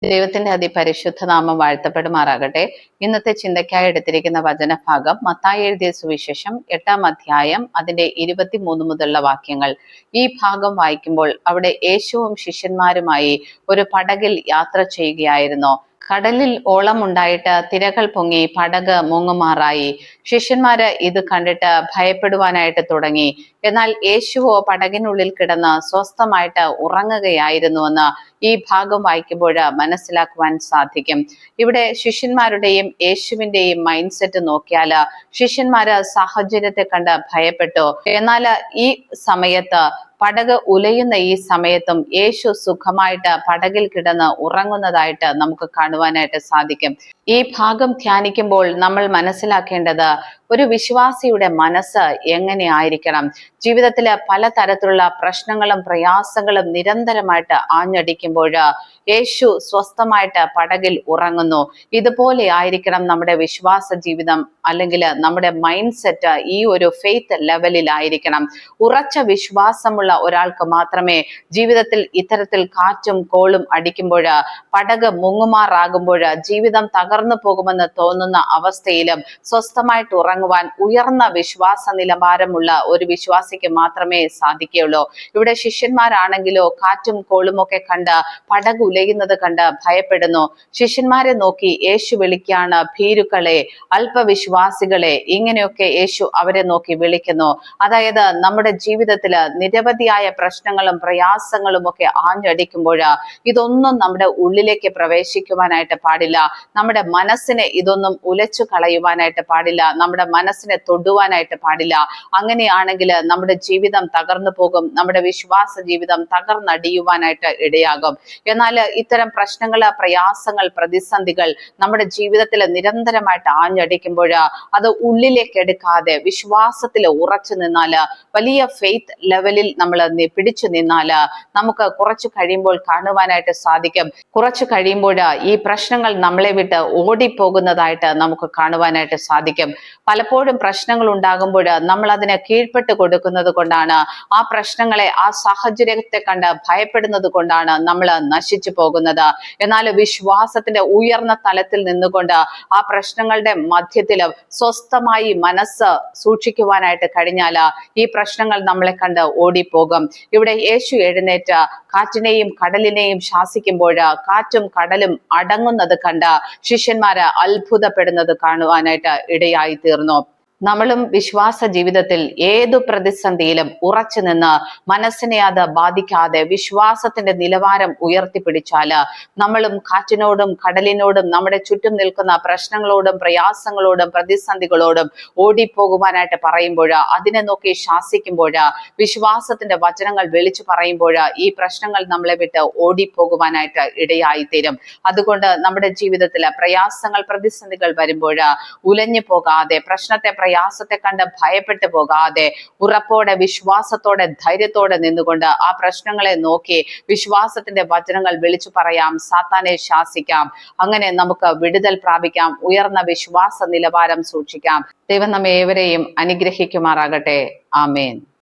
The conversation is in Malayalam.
ദൈവത്തിന്റെ അതിപരിശുദ്ധ നാമം വാഴ്ത്തപ്പെടുമാറാകട്ടെ. ഇന്നത്തെ ചിന്തയ്ക്കായി എടുത്തിരിക്കുന്ന വചനഭാഗം മത്തായി എഴുതിയ സുവിശേഷം 8-ാം അധ്യായം അതിന്റെ 23 മുതലുള്ള വാക്യങ്ങൾ. ഈ ഭാഗം വായിക്കുമ്പോൾ അവിടെ യേശുവും ശിഷ്യന്മാരുമായി ഒരു പടകിൽ യാത്ര ചെയ്യുകയായിരുന്നു. കടലിൽ ഓളമുണ്ടായിട്ട് തിരകൾ പൊങ്ങി പടക് മുങ്ങുമാറായി. ശിഷ്യന്മാര് ഇത് കണ്ടിട്ട് ഭയപ്പെടുവാനായിട്ട് തുടങ്ങി. എന്നാൽ യേശുവോ പടകിനുള്ളിൽ കിടന്ന് സ്വസ്ഥമായിട്ട് ഉറങ്ങുകയായിരുന്നുവെന്ന് ഈ ഭാഗം വായിക്കുമ്പോൾ മനസ്സിലാക്കുവാൻ സാധിക്കും. ഇവിടെ ശിഷ്യന്മാരുടെയും യേശുവിന്റെയും മൈൻഡ് സെറ്റ് നോക്കിയാൽ ശിഷ്യന്മാര് സാഹചര്യത്തെ കണ്ട് ഭയപ്പെട്ടു. എന്നാൽ ഈ സമയത്ത് പടക് ഉലയുന്ന ഈ സമയത്തും യേശു സുഖമായിട്ട് പടകിൽ കിടന്ന് ഉറങ്ങുന്നതായിട്ട് നമുക്ക് കാണുവാനായിട്ട് സാധിക്കും. ഈ ഭാഗം ധ്യാനിക്കുമ്പോൾ നമ്മൾ മനസ്സിലാക്കേണ്ടത് ഒരു വിശ്വാസിയുടെ മനസ്സ് എങ്ങനെയായിരിക്കണം. ജീവിതത്തില് പലതരത്തിലുള്ള പ്രശ്നങ്ങളും പ്രയാസങ്ങളും നിരന്തരമായിട്ട് ആഞ്ഞടിക്കുമ്പോൾ യേശു സ്വസ്ഥമായിട്ട് പടകിൽ ഉറങ്ങുന്നു. ഇതുപോലെ ആയിരിക്കണം നമ്മുടെ വിശ്വാസ ജീവിതം, അല്ലെങ്കിൽ നമ്മുടെ മൈൻഡ് സെറ്റ് ഈ ഒരു ഫെയ്ത്ത് ലെവലിലായിരിക്കണം. ഉറച്ച വിശ്വാസമുള്ള ഒരാൾക്ക് മാത്രമേ ജീവിതത്തിൽ ഇത്തരത്തിൽ കാറ്റും കോളും അടിക്കുമ്പോൾ, പടക് മുങ്ങുമാറാകുമ്പോൾ, ജീവിതം തകർന്നു പോകുമെന്ന് തോന്നുന്ന അവസ്ഥയിലും സ്വസ്ഥമായിട്ട് ഉറങ്ങുവാൻ ഉയർന്ന വിശ്വാസ നിലവാരമുള്ള ഒരു വിശ്വാസിക്ക് മാത്രമേ സാധിക്കുകയുള്ളൂ. ഇവിടെ ശിഷ്യന്മാരാണെങ്കിലോ കാറ്റും കോളുമൊക്കെ കണ്ട് പടക് ഉലയുന്നത് കണ്ട് ഭയപ്പെടുന്നു. ശിഷ്യന്മാരെ നോക്കി യേശു വിളിക്കുകയാണ്, ഭീരുക്കളെ, അല്പവിശ്വാസികളെ. ഇങ്ങനെയൊക്കെ യേശു അവരെ നോക്കി വിളിക്കുന്നു. അതായത് നമ്മുടെ ജീവിതത്തില് നിരവധിയായ പ്രശ്നങ്ങളും പ്രയാസങ്ങളും ഒക്കെ ആഞ്ഞടിക്കുമ്പോൾ ഇതൊന്നും നമ്മുടെ ഉള്ളിലേക്ക് പ്രവേശിക്കുവാനായിട്ട് പാടില്ല. നമ്മുടെ മനസ്സിനെ ഇതൊന്നും ഉലച്ചു കളയുവാനായിട്ട് പാടില്ല. നമ്മുടെ മനസ്സിനെ തൊടുവാനായിട്ട് പാടില്ല. അങ്ങനെയാണെങ്കിൽ നമ്മുടെ ജീവിതം തകർന്നു പോകും. നമ്മുടെ വിശ്വാസ ജീവിതം തകർന്നടിയുവാനായിട്ട് ഇടയാകും. എന്നാൽ ഇത്തരം പ്രശ്നങ്ങള്, പ്രയാസങ്ങൾ, പ്രതിസന്ധികൾ നമ്മുടെ ജീവിതത്തിൽ നിരന്തരമായിട്ട് ആഞ്ഞടിക്കുമ്പോൾ അത് ഉള്ളിലേക്ക് എടുക്കാതെ വിശ്വാസത്തിൽ ഉറച്ചു നിന്നാല്, വലിയ ഫെയ്ത്ത് ലെവലിൽ നമ്മൾ പിടിച്ചു നിന്നാല് നമുക്ക് കുറച്ചു കഴിയുമ്പോൾ കാണുവാനായിട്ട് സാധിക്കും. കുറച്ചു കഴിയുമ്പോൾ ഈ പ്രശ്നങ്ങൾ നമ്മളെ വിട്ട് ഓടിപ്പോകുന്നതായിട്ട് നമുക്ക് കാണുവാനായിട്ട് സാധിക്കും. പലപ്പോഴും പ്രശ്നങ്ങൾ ഉണ്ടാകുമ്പോൾ നമ്മൾ അതിനെ കീഴ്പ്പെട്ട് കൊടുക്കുന്നത് കൊണ്ടാണ്, ആ പ്രശ്നങ്ങളെ, ആ സാഹചര്യത്തെ കണ്ട് ഭയപ്പെടുന്നത് കൊണ്ടാണ് നമ്മൾ നശിച്ചു പോകുന്നത്. എന്നാൽ വിശ്വാസത്തിന്റെ ഉയർന്ന തലത്തിൽ നിന്നുകൊണ്ട് ആ പ്രശ്നങ്ങളുടെ മധ്യത്തിൽ സ്വസ്ഥമായി മനസ്സ് സൂക്ഷിക്കുവാനായിട്ട് കഴിഞ്ഞാൽ ഈ പ്രശ്നങ്ങൾ നമ്മളെ കണ്ട് ഓടിപ്പോകും. ഇവിടെ യേശു എഴുന്നേറ്റ് കാറ്റിനെയും കടലിനെയും ശാസിക്കുമ്പോൾ കാറ്റും കടലും അടങ്ങുന്നത് കണ്ട് ശിഷ്യന്മാര് അത്ഭുതപ്പെടുന്നത് കാണുവാനായിട്ട് ഇടയായി തീർന്നു. നമ്മളും വിശ്വാസ ജീവിതത്തിൽ ഏതു പ്രതിസന്ധിയിലും ഉറച്ചു നിന്ന് മനസ്സിനെ അത് ബാധിക്കാതെ വിശ്വാസത്തിന്റെ നിലവാരം ഉയർത്തിപ്പിടിച്ചാല് നമ്മളും കാറ്റിനോടും കടലിനോടും നമ്മുടെ ചുറ്റും നിൽക്കുന്ന പ്രശ്നങ്ങളോടും പ്രയാസങ്ങളോടും പ്രതിസന്ധികളോടും ഓടിപ്പോകുവാനായിട്ട് പറയുമ്പോൾ, അതിനെ നോക്കി ശാസിക്കുമ്പോൾ, വിശ്വാസത്തിന്റെ വചനങ്ങൾ വിളിച്ചു പറയുമ്പോൾ ഈ പ്രശ്നങ്ങൾ നമ്മളെ വിട്ട് ഓടിപ്പോകുവാനായിട്ട് ഇടയായിത്തീരും. അതുകൊണ്ട് നമ്മുടെ ജീവിതത്തില് പ്രയാസങ്ങൾ, പ്രതിസന്ധികൾ വരുമ്പോൾ ഉലഞ്ഞു പോകാതെ, പ്രയാസത്തെ കണ്ട് ഭയപ്പെട്ടു പോകാതെ, ഉറപ്പോടെ, വിശ്വാസത്തോടെ, ധൈര്യത്തോടെ നിന്നുകൊണ്ട് ആ പ്രശ്നങ്ങളെ നോക്കി വിശ്വാസത്തിന്റെ വചനങ്ങൾ വിളിച്ചു പറയാം, സാത്താനെ ശാസിക്കാം. അങ്ങനെ നമുക്ക് വിടുതൽ പ്രാപിക്കാം, ഉയർന്ന വിശ്വാസ നിലവാരം സൂക്ഷിക്കാം. ദൈവം നമ്മെ ഏവരെയും അനുഗ്രഹിക്കുമാറാകട്ടെ. ആമേൻ.